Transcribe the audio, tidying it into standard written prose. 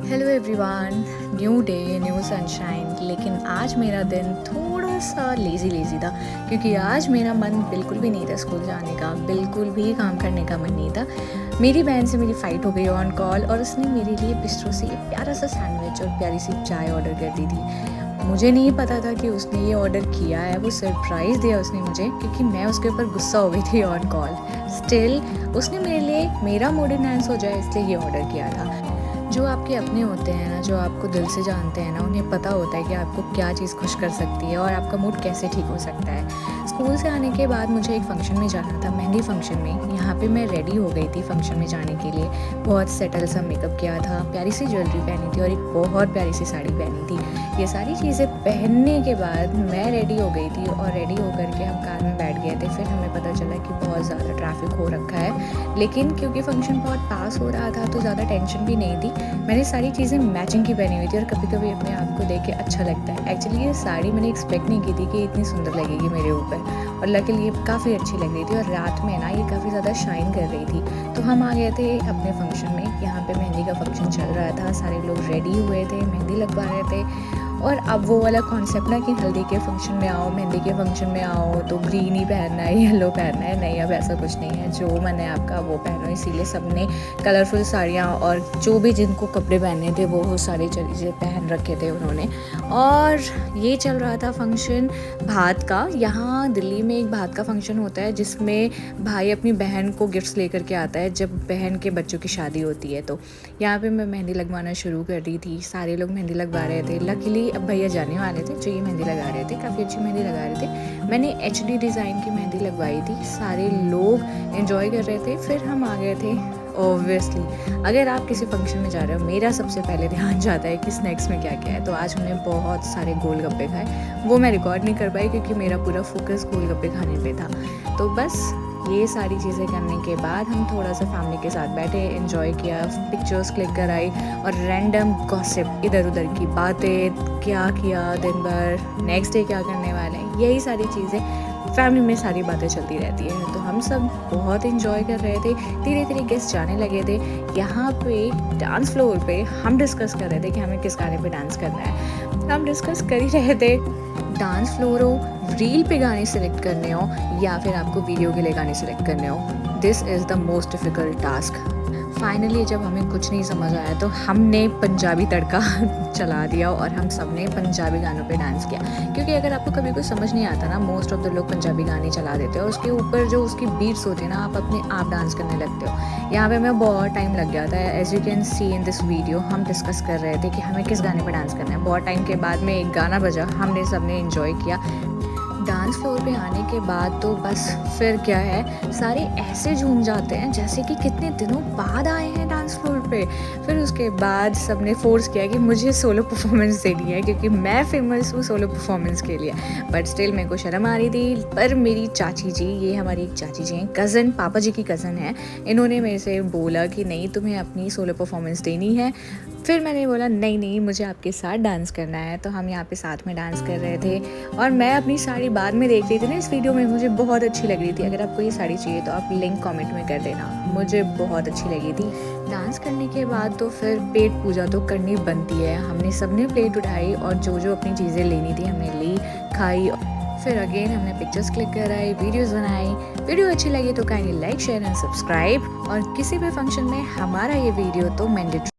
Hello everyone, new day new sunshine. लेकिन आज मेरा दिन थोड़ा सा लेज़ी था क्योंकि आज मेरा मन बिल्कुल भी नहीं था स्कूल जाने का, बिल्कुल भी काम करने का मन नहीं था। मेरी बहन से मेरी फ़ाइट हो गई ऑन कॉल और उसने मेरे लिए बिस्ट्रो से एक प्यारा सा सैंडविच और प्यारी सी चाय ऑर्डर कर दी थी। मुझे नहीं पता था कि उसने ये ऑर्डर किया है, वो सरप्राइज़ दिया उसने मुझे क्योंकि मैं उसके ऊपर गुस्सा हो गई थी ऑन कॉल। स्टिल उसने मेरे लिए मेरा मूड एनहांस हो जाए इसलिए ये ऑर्डर किया था। जो आपके अपने होते हैं ना, जो आपको दिल से जानते हैं ना, उन्हें पता होता है कि आपको क्या चीज़ खुश कर सकती है और आपका मूड कैसे ठीक हो सकता है। स्कूल से आने के बाद मुझे एक फ़ंक्शन में जाना था, मेहंदी फ़ंक्शन में। यहाँ पे मैं रेडी हो गई थी फ़ंक्शन में जाने के लिए। बहुत सेटल सा मेकअप किया था, प्यारी सी ज्वेलरी पहनी थी और एक बहुत प्यारी सी साड़ी पहनी थी। ये सारी चीज़ें पहनने के बाद मैं रेडी हो गई थी और रेडी होकर के हम कार में बैठ गए थे। फिर हमें पता चला कि बहुत ज़्यादा ट्रैफिक हो रखा है, लेकिन क्योंकि फ़ंक्शन बहुत पास हो रहा था तो ज़्यादा टेंशन भी नहीं थी। मैंने सारी चीज़ें मैचिंग की पहनी हुई थी और कभी-कभी अपने आप को देख के अच्छा लगता है। एक्चुअली ये साड़ी मैंने एक्सपेक्ट नहीं की थी कि इतनी सुंदर लगेगी मेरे ऊपर, और लकीली ये काफ़ी अच्छी लग रही थी और रात में ना ये काफ़ी ज़्यादा शाइन कर रही थी। तो हम आ गए थे अपने फंक्शन में। यहाँ पे मेहंदी का फंक्शन चल रहा था, सारे लोग रेडी हुए थे, मेहंदी लगवा रहे थे। और अब वो वाला कॉन्सेप्ट ना कि हल्दी के फंक्शन में आओ, मेहंदी के फंक्शन में आओ तो ग्रीन ही पहनना है, येलो पहनना है, नहीं अब ऐसा कुछ नहीं है। जो मन है आपका वो पहनो। इसीलिए सबने कलरफुल साड़ियाँ और जो भी जिनको कपड़े पहने थे वो सारी चीज़ें पहन रखे थे उन्होंने। और ये चल रहा था फंक्शन भात का। यहाँ दिल्ली में एक भात का फंक्शन होता है जिसमें भाई अपनी बहन को गिफ्ट्स लेकर के आता है जब बहन के बच्चों की शादी होती है। तो यहाँ पे मैं मेहंदी लगवाना शुरू कर दी थी, सारे लोग मेहंदी लगवा रहे थे। लकीली अब भैया जाने वाले थे जो ये मेहंदी लगा रहे थे, काफ़ी अच्छी मेहंदी लगा रहे थे। मैंने HD डिज़ाइन की मेहंदी लगवाई थी, सारे लोग एंजॉय कर रहे थे। फिर हम आ गए थे। ऑब्वियसली अगर आप किसी फंक्शन में जा रहे हो, मेरा सबसे पहले ध्यान जाता है कि स्नैक्स में क्या क्या है। तो आज हमने बहुत सारे गोलगप्पे खाए, वो मैं रिकॉर्ड नहीं कर पाई क्योंकि मेरा पूरा फोकस गोलगप्पे खाने पे था। तो बस ये सारी चीज़ें करने के बाद हम थोड़ा सा फैमिली के साथ बैठे, एंजॉय किया, पिक्चर्स क्लिक कराई और रैंडम गॉसिप, इधर उधर की बातें, क्या किया दिन भर, नेक्स्ट डे क्या करने वाले हैं, यही सारी चीज़ें फैमिली में सारी बातें चलती रहती है। तो हम सब बहुत एंजॉय कर रहे थे। धीरे धीरे गेस्ट जाने लगे थे। यहाँ पे डांस फ्लोर पे हम डिस्कस कर रहे थे कि हमें किस गाने पे डांस करना है। हम डिस्कस कर ही रहे थे। डांस फ्लोर हो, रील पे गाने सेलेक्ट करने हो या फिर आपको वीडियो के लिए गाने सेलेक्ट करने हो, this is the most difficult task. Finally जब हमें कुछ नहीं समझ आया तो हमने पंजाबी तड़का चला दिया और हम सब ने पंजाबी गानों पे डांस किया। क्योंकि अगर आपको कभी कुछ समझ नहीं आता ना, मोस्ट ऑफ द लोग पंजाबी गाने चला देते हैं और उसके ऊपर जो उसकी बीट्स होती है ना, आप अपने आप डांस करने लगते हो। यहाँ पे हमें बहुत टाइम लग गया था। As you can see in this video, हम डिस्कस कर रहे थे कि हमें किस गाने पर डांस करना है। बहुत टाइम के बाद में एक गाना बजा, हमने सब ने इन्जॉय किया। डांस फ्लोर पे आने के बाद तो बस फिर क्या है, सारे ऐसे झूम जाते हैं जैसे कि कितने दिनों बाद आए हैं डांस फ्लोर पे। फिर उसके बाद सबने फोर्स किया कि मुझे सोलो परफॉर्मेंस देनी है क्योंकि मैं फेमस हूँ सोलो परफॉर्मेंस के लिए। बट स्टिल मेरे को शर्म आ रही थी। पर मेरी चाची जी, ये हमारी एक चाची जी हैं, कज़न, पापा जी की कज़न है, इन्होंने मेरे से बोला कि नहीं तुम्हें अपनी सोलो परफॉर्मेंस देनी है। फिर मैंने बोला नहीं नहीं, मुझे आपके साथ डांस करना है। तो हम यहाँ पे साथ में डांस कर रहे थे और मैं अपनी साड़ी बाद में देख रही थी ना इस वीडियो में, मुझे बहुत अच्छी लग रही थी। अगर आपको ये साड़ी चाहिए तो आप लिंक कमेंट में कर देना, मुझे बहुत अच्छी लगी थी। डांस करने के बाद तो फिर पेट पूजा तो करनी बनती है। हमने सबने प्लेट उठाई और जो जो अपनी चीज़ें लेनी थी हमने ली, खाई। फिर अगेन हमने पिक्चर्स क्लिक कराई, वीडियोस बनाई। वीडियो अच्छी लगी तो kindly like, share and subscribe. और किसी भी फंक्शन में हमारा ये वीडियो तो मैंडेटरी